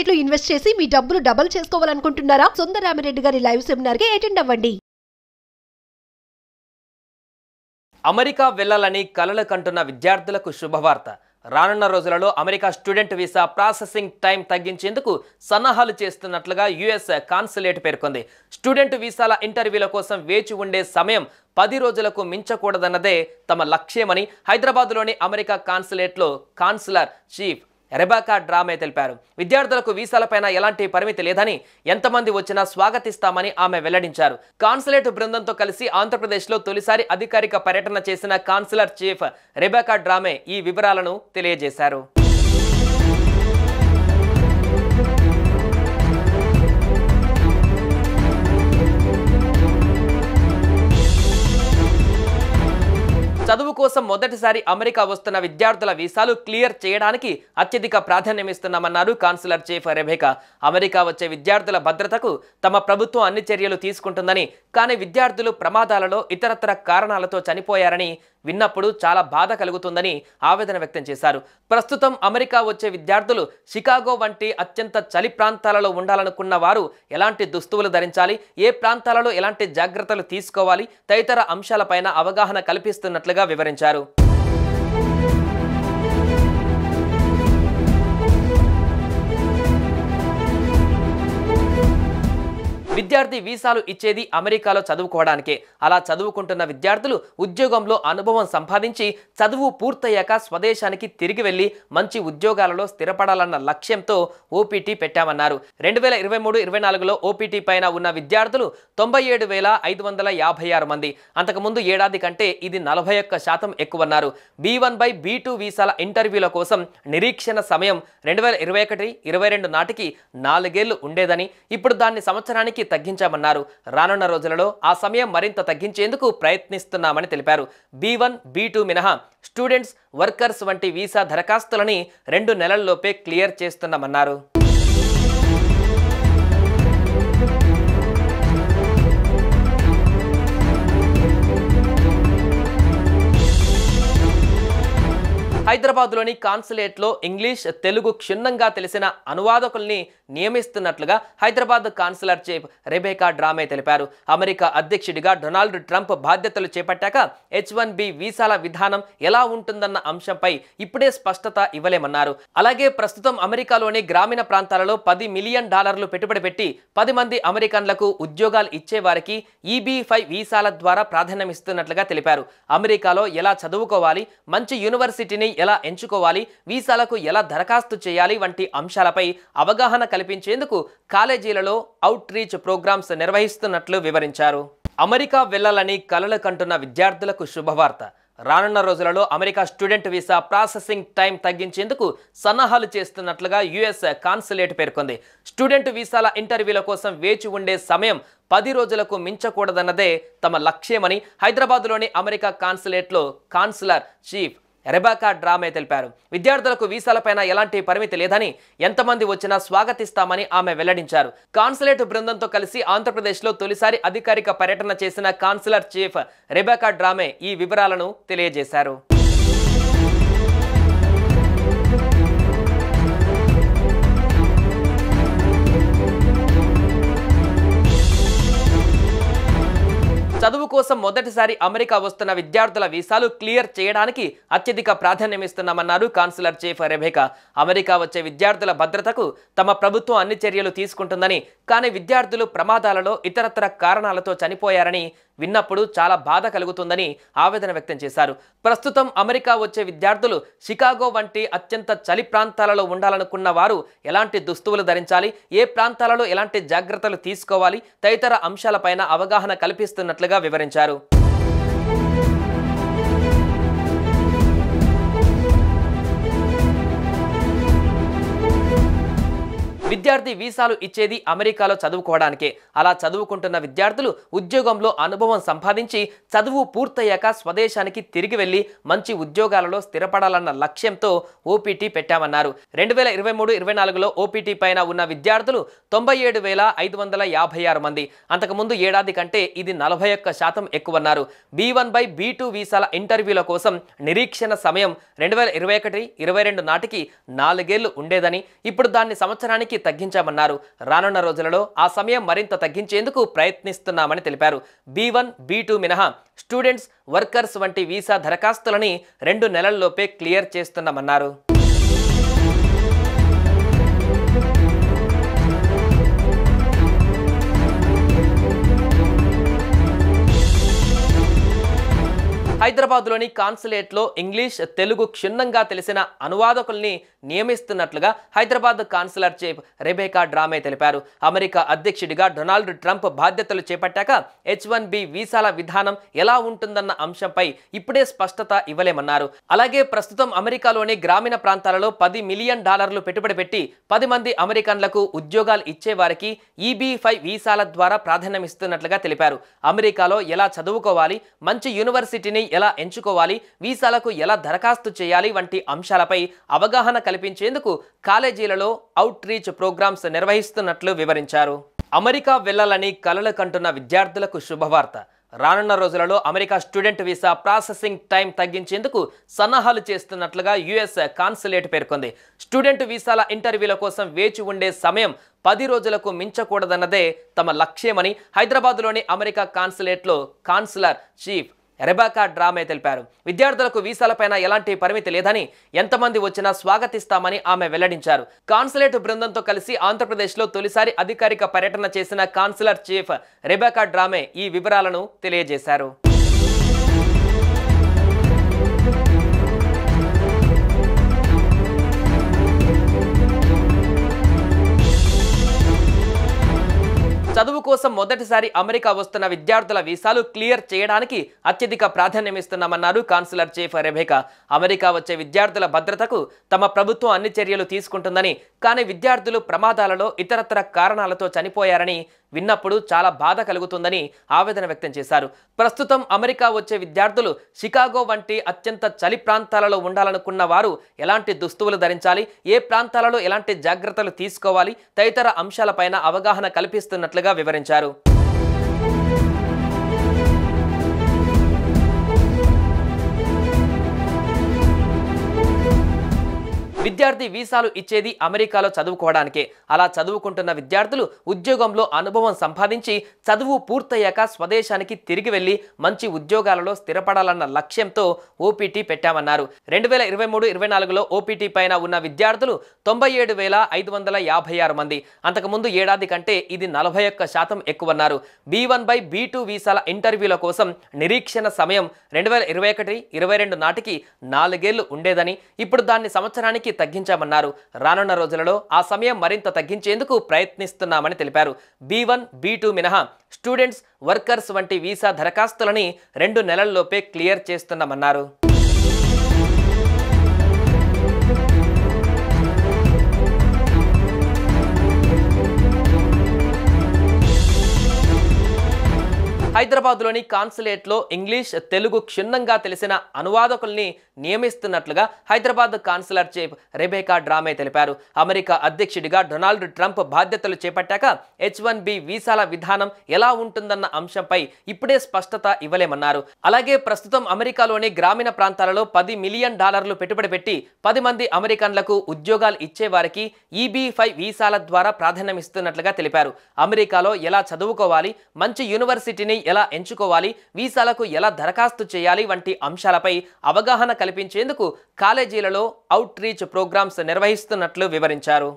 మార్కెట్లో ఇన్వెస్ట్ చేసి మీ డబ్బులు డబుల్ చేసుకోవాలనుకుంటున్నారా? సుందరరామిరెడ్డి గారి లైవ్ సెమినార్ కి అటెండ్ అవ్వండి. అమెరికా వెళ్లాలని కలలు కంటున్న విద్యార్థులకు శుభవార్త. రానున్న రోజులలో America student visa processing time తగ్గించేందుకు సన్నాహాలు చేస్తున్నట్లుగా యుఎస్ కాన్సులేట్ పేర్కొంది. స్టూడెంట్ వీసాల ఇంటర్వ్యూల కోసం వేచి ఉండే సమయం 10 రోజులకు మించకూడదన్నదే తమ లక్ష్యమని హైదరాబాద్లోని అమెరికా కాన్సులేట్లో కాన్సులర్ చీఫ్ రెబెకా డ్రామే తెలిపారు. విద్యార్థులకు వీసాలపైన ఎలాంటి పరిమితి లేదని, ఎంతమంది వచ్చినా స్వాగతిస్తామని ఆమె వెల్లడించారు. కాన్సులేట్ బృందంతో కలిసి ఆంధ్రప్రదేశ్లో తొలిసారి అధికారిక పర్యటన చేసిన కాన్సులర్ చీఫ్ రెబెకా డ్రామే ఈ వివరాలను తెలియజేశారు. చదువు కోసం మొదటిసారి అమెరికా వస్తున్న విద్యార్థుల వీసాలు క్లియర్ చేయడానికి అత్యధిక ప్రాధాన్యమిస్తున్నామన్నారు కాన్సులర్ చీఫ్ రెబెకా. అమెరికా వచ్చే విద్యార్థుల భద్రతకు తమ ప్రభుత్వం అన్ని చర్యలు తీసుకుంటుందని, కానీ విద్యార్థులు ప్రమాదాలలో ఇతరత్ర కారణాలతో చనిపోయారని విన్నప్పుడు చాలా బాధ కలుగుతుందని ఆవేదన వ్యక్తం చేశారు. ప్రస్తుతం అమెరికా వచ్చే విద్యార్థులు షికాగో వంటి అత్యంత చలి ప్రాంతాలలో ఉండాలనుకున్న వారు ఎలాంటి దుస్తువులు ధరించాలి, ఏ ప్రాంతాలలో ఎలాంటి జాగ్రత్తలు తీసుకోవాలి తదితర అంశాలపైన అవగాహన కల్పిస్తున్నట్లుగా వివరించారు. విద్యార్థి వీసాలు ఇచ్చేది అమెరికాలో చదువుకోవడానికే. అలా చదువుకుంటున్న విద్యార్థులు ఉద్యోగంలో అనుభవం సంపాదించి చదువు పూర్తయ్యాక స్వదేశానికి తిరిగి వెళ్లి మంచి ఉద్యోగాలలో స్థిరపడాలన్న లక్ష్యంతో ఓపీటీ పెట్టామన్నారు. 2023-24లో ఓపీటీ పైన ఉన్న విద్యార్థులు 97,556 మంది. అంతకుముందు ఏడాది కంటే ఇది 41% ఎక్కువన్నారు. B1/B2 వీసాల ఇంటర్వ్యూల కోసం నిరీక్షణ సమయం 2021-22 నాటికి 4 ఏళ్లు ఉండేదని, ఇప్పుడు దాన్ని సంవత్సరానికి తగ్గించామన్నారు. రానున్న రోజులలో ఆ సమయం మరింత తగ్గించేందుకు ప్రయత్నిస్తున్నామని తెలిపారు. B1, B2 మినహా స్టూడెంట్స్, వర్కర్స్ వంటి వీసా దరఖాస్తులని 2 నెలల్లోపే క్లియర్ చేస్తున్నామన్నారు. హైదరాబాద్లోని కాన్సులేట్లో ఇంగ్లీష్, తెలుగు క్షుణ్ణంగా తెలిసిన అనువాదకుల్ని నియమిస్తున్నట్లుగా హైదరాబాద్ కాన్సులర్ చీఫ్ రెబెకా డ్రామే తెలిపారు. అమెరికా అధ్యక్షుడిగా డొనాల్డ్ ట్రంప్ బాధ్యతలు చేపట్టాక H1B వీసాల విధానం ఎలా ఉంటుందన్న అంశంపై ఇప్పుడే స్పష్టత ఇవ్వలేమన్నారు. అలాగే ప్రస్తుతం అమెరికాలోని గ్రామీణ ప్రాంతాలలో $10 మిలియన్ పెట్టుబడి పెట్టి 10 మంది అమెరికన్లకు ఉద్యోగాలు ఇచ్చేవారికి EB-5 వీసాల ద్వారా ప్రాధాన్యమిస్తున్నట్లుగా తెలిపారు. అమెరికాలో ఎలా చదువుకోవాలి, మంచి యూనివర్సిటీని ఎలా ఎంచుకోవాలి, వీసాలకు ఎలా దరఖాస్తు చేయాలి వంటి అంశాలపై అవగాహన కల్పించేందుకు కాలేజీలలో అవుట్ రీచ్ ప్రోగ్రామ్స్ నిర్వహిస్తున్నట్లు వివరించారు. అమెరికా వెళ్లాలని కలలు కంటున్న విద్యార్థులకు శుభవార్త. రానున్న రోజులలో America student visa processing time తగ్గించేందుకు సన్నాహాలు చేస్తున్నట్లుగా యుఎస్ కాన్సులేట్ పేర్కొంది. స్టూడెంట్ వీసాల ఇంటర్వ్యూల కోసం వేచి ఉండే సమయం 10 రోజులకు మించకూడదన్నదే తమ లక్ష్యమని హైదరాబాద్లోని అమెరికా కాన్సులేట్లో కాన్సులర్ చీఫ్ రెబెకా డ్రామే తెలిపారు. విద్యార్థులకు వీసాలపైన ఎలాంటి పరిమితి లేదని, ఎంతమంది వచ్చినా స్వాగతిస్తామని ఆమె వెల్లడించారు. కాన్సులేట్ బృందంతో కలిసి ఆంధ్రప్రదేశ్లో తొలిసారి అధికారిక పర్యటన చేసిన కాన్సులర్ చీఫ్ రెబెకా డ్రామే ఈ వివరాలను తెలియజేశారు. చదువు కోసం మొదటిసారి అమెరికా వస్తున్న విద్యార్థుల వీసాలు క్లియర్ చేయడానికి అత్యధిక ప్రాధాన్యమిస్తున్నామన్నారు కాన్సులర్ చీఫ్ రెబెకా. అమెరికా వచ్చే విద్యార్థుల భద్రతకు తమ ప్రభుత్వం అన్ని చర్యలు తీసుకుంటుందని, కానీ విద్యార్థులు ప్రమాదాలలో ఇతరత్ర కారణాలతో చనిపోయారని విన్నప్పుడు చాలా బాధ కలుగుతుందని ఆవేదన వ్యక్తం చేశారు. ప్రస్తుతం అమెరికా వచ్చే విద్యార్థులు షికాగో వంటి అత్యంత చలి ప్రాంతాలలో ఉండాలనుకున్న వారు ఎలాంటి దుస్తువులు ధరించాలి, ఏ ప్రాంతాలలో ఎలాంటి జాగ్రత్తలు తీసుకోవాలి తదితర అంశాలపైన అవగాహన కల్పిస్తున్నట్లుగా వివరించారు. విద్యార్థి వీసాలు ఇచ్చేది అమెరికాలో చదువుకోవడానికే. అలా చదువుకుంటున్న విద్యార్థులు ఉద్యోగంలో అనుభవం సంపాదించి చదువు పూర్తయ్యాక స్వదేశానికి తిరిగి వెళ్లి మంచి ఉద్యోగాలలో స్థిరపడాలన్న లక్ష్యంతో ఓపీటీ పెట్టామన్నారు. 2023-24లో ఓపీటీ పైన ఉన్న విద్యార్థులు 97,556 మంది. అంతకుముందు ఏడాది కంటే ఇది 41% ఎక్కువన్నారు. B1/B2 వీసాల ఇంటర్వ్యూల కోసం నిరీక్షణ సమయం 2021-22 నాటికి 4 ఏళ్లు ఉండేదని, ఇప్పుడు దాన్ని సంవత్సరానికి తగ్గించామన్నారు. రానున్న రోజులలో ఆ సమయం మరింత తగ్గించేందుకు ప్రయత్నిస్తున్నామని తెలిపారు. B1, B2 మినహా స్టూడెంట్స్, వర్కర్స్ వంటి వీసా దరఖాస్తులని 2 నెలల్లోపే క్లియర్ చేస్తున్నామన్నారు. హైదరాబాద్లోని కాన్సులేట్లో ఇంగ్లీష్, తెలుగు క్షుణ్ణంగా తెలిసిన అనువాదకుల్ని నియమిస్తున్నట్లుగా హైదరాబాద్ కాన్సులర్ చీఫ్ రెబేకా డ్రామే తెలిపారు. అమెరికా అధ్యక్షుడిగా డొనాల్డ్ ట్రంప్ బాధ్యతలు చేపట్టాక H1B వీసాల విధానం ఎలా ఉంటుందన్న అంశంపై ఇప్పుడే స్పష్టత ఇవ్వలేమన్నారు. అలాగే ప్రస్తుతం అమెరికాలోని గ్రామీణ ప్రాంతాలలో $10 మిలియన్ పెట్టుబడి పెట్టి 10 మంది అమెరికన్లకు ఉద్యోగాలు ఇచ్చే వారికి EB-5 వీసాల ద్వారా ప్రాధాన్యమిస్తున్నట్లుగా తెలిపారు. అమెరికాలో ఎలా చదువుకోవాలి, మంచి యూనివర్సిటీని ఎలా ఎంచుకోవాలి, వీసాలకు ఎలా దరఖాస్తు చేయాలి వంటి అంశాలపై అవగాహన కల్పించేందుకు కాలేజీలలో అవుట్ రీచ్ ప్రోగ్రామ్స్ నిర్వహిస్తున్నట్లు వివరించారు. అమెరికా వెళ్లాలని కలలు కంటున్న విద్యార్థులకు శుభవార్త. రానున్న రోజులలో America student visa processing time తగ్గించేందుకు సన్నాహాలు చేస్తున్నట్లుగా US కాన్సులేట్ పేర్కొంది. స్టూడెంట్ వీసాల ఇంటర్వ్యూల కోసం వేచి ఉండే సమయం 10 రోజులకు మించకూడదన్నదే తమ లక్ష్యమని హైదరాబాద్లోని అమెరికా కాన్సులేట్లో కాన్సులర్ చీఫ్ రెబేకా డ్రామే తెలిపారు. విద్యార్థులకు వీసాలపైన ఎలాంటి పరిమితి లేదని, ఎంతమంది వచ్చినా స్వాగతిస్తామని ఆమె వెల్లడించారు. కాన్సులేట్ బృందంతో కలిసి ఆంధ్రప్రదేశ్లో తొలిసారి అధికారిక పర్యటన చేసిన కాన్సులర్ చీఫ్ రెబేకా డ్రామే ఈ వివరాలను తెలియజేశారు. చదువు కోసం మొదటిసారి అమెరికా వస్తున్న విద్యార్థుల వీసాలు క్లియర్ చేయడానికి అత్యధిక ప్రాధాన్యమిస్తున్నామన్నారు కాన్సులర్ చీఫ్ రెబేకా. అమెరికా వచ్చే విద్యార్థుల భద్రతకు తమ ప్రభుత్వం అన్ని చర్యలు తీసుకుంటుందని, కానీ విద్యార్థులు ప్రమాదాలలో ఇతరత్ర కారణాలతో చనిపోయారని విన్నప్పుడు చాలా బాధ కలుగుతుందని ఆవేదన వ్యక్తం చేశారు. ప్రస్తుతం అమెరికా వచ్చే విద్యార్థులు షికాగో వంటి అత్యంత చలి ప్రాంతాలలో ఉండాలనుకున్న వారు ఎలాంటి దుస్తువులు ధరించాలి, ఏ ప్రాంతాలలో ఎలాంటి జాగ్రత్తలు తీసుకోవాలి తదితర అంశాలపైన అవగాహన కల్పిస్తున్నట్లుగా వివరించారు. విద్యార్థి వీసాలు ఇచ్చేది అమెరికాలో చదువుకోవడానికే. అలా చదువుకుంటున్న విద్యార్థులు ఉద్యోగంలో అనుభవం సంపాదించి చదువు పూర్తయ్యాక స్వదేశానికి తిరిగి వెళ్లి మంచి ఉద్యోగాలలో స్థిరపడాలన్న లక్ష్యంతో OPT పెట్టామన్నారు. 2023-24లో OPT పైన ఉన్న విద్యార్థులు 97,556 మంది. అంతకుముందు ఏడాది కంటే ఇది 41% ఎక్కువన్నారు. B1 by B2 వీసాల ఇంటర్వ్యూల కోసం నిరీక్షణ సమయం 2021-22 నాటికి 4 ఏళ్లు ఉండేదని, ఇప్పుడు దాన్ని సంవత్సరానికి తగ్గించామన్నారు. రానున్న రోజులలో ఆ సమయం మరింత తగ్గించేందుకు ప్రయత్నిస్తున్నామని తెలిపారు. B1, B2 మినహా స్టూడెంట్స్, వర్కర్స్ వంటి వీసా దరఖాస్తులని 2 నెలల్లోపే క్లియర్ చేస్తున్నామన్నారు. హైదరాబాద్లోని కాన్సులేట్లో ఇంగ్లీష్, తెలుగు క్షుణ్ణంగా తెలిసిన అనువాదకుల్ని నియమిస్తున్నట్లుగా హైదరాబాద్ కాన్సులర్ చీఫ్ రెబేకా డ్రామే తెలిపారు. అమెరికా అధ్యక్షుడిగా డొనాల్డ్ ట్రంప్ బాధ్యతలు చేపట్టాక H1B వీసాల విధానం ఎలా ఉంటుందన్న అంశంపై ఇప్పుడే స్పష్టత ఇవ్వలేమన్నారు. అలాగే ప్రస్తుతం అమెరికాలోని గ్రామీణ ప్రాంతాలలో $10 మిలియన్ పెట్టుబడి పెట్టి 10 మంది అమెరికన్లకు ఉద్యోగాలు ఇచ్చే వారికి EB-5 వీసాల ద్వారా ప్రాధాన్యమిస్తున్నట్లుగా తెలిపారు. అమెరికాలో ఎలా చదువుకోవాలి, మంచి యూనివర్సిటీని ఎలా ఎంచుకోవాలి, వీసాలకు ఎలా దరఖాస్తు చేయాలి వంటి అంశాలపై అవగాహన కల్పించేందుకు కాలేజీలలో అవుట్ రీచ్ ప్రోగ్రామ్స్ నిర్వహిస్తున్నట్లు వివరించారు.